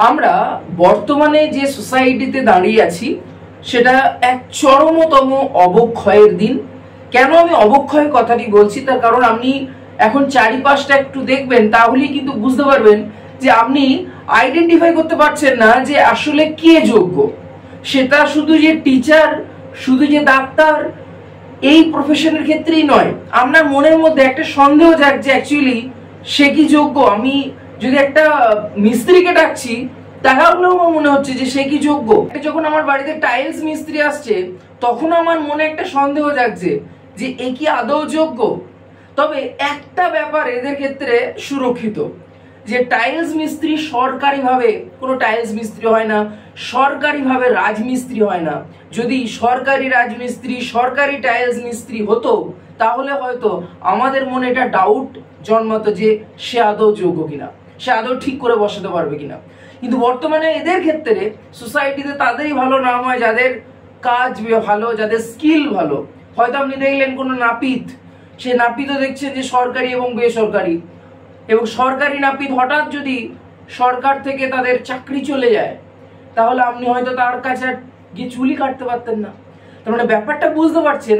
আমরা বর্তমানে যে সোসাইটিতে দাঁড়িয়ে আছি সেটা এক চরমতম অবক্ষয়ের দিন। কেন আমি অবক্ষয়ের কথাটি বলছি তার কারণ আপনি এখন চারিপাশটা একটু দেখবেন, তাহলেই কিন্তু বুঝতে পারবেন যে আপনি আইডেন্টিফাই করতে পারছেন না যে আসলে কে যোগ্য। সেটা শুধু যে টিচার, শুধু যে ডাক্তার, এই প্রফেশনের ক্ষেত্রেই নয়। আপনার মনের মধ্যে একটা সন্দেহ যাক যে অ্যাকচুয়ালি সে কি যোগ্য। আমি যদি একটা মিস্ত্রিকে ডাকছি তাহলেও আমার মনে হচ্ছে যে সে কি যোগ্য। যখন আমার বাড়িতে টাইলস মিস্ত্রি আসছে তখন আমার মনে একটা সন্দেহ জাগছে যে এ কি আদৌ যোগ্য। তবে একটা ব্যাপার এদের ক্ষেত্রে সুরক্ষিত, যে টাইলস মিস্ত্রি সরকারিভাবে কোনো টাইলস মিস্ত্রি হয় না, সরকারিভাবে রাজমিস্ত্রি হয় না। যদি সরকারি রাজমিস্ত্রি, সরকারি টাইলস মিস্ত্রি হতো তাহলে হয়তো আমাদের মনে এটা ডাউট জন্মাতো যে সে আদৌ যোগ্য কিনা, সে আদৌ ঠিক করে বসাতে পারবে কিনা। কিন্তু বর্তমানে এদের ক্ষেত্রে সোসাইটিতে তাদেরই ভালো নাম হয় যাদের কাজ ভালো, যাদের স্কিল ভালো। হয়তো আপনি দেখলেন কোনো নাপিত, সে নাপিতও দেখছেন যে সরকারি এবং বেসরকারি, এবং সরকারি নাপিত হঠাৎ যদি সরকার থেকে তাদের চাকরি চলে যায় তাহলে আপনি হয়তো তার কাছে গিয়ে চুলই কাটতে পারতেন না। তার মানে ব্যাপারটা বুঝতে পারছেন।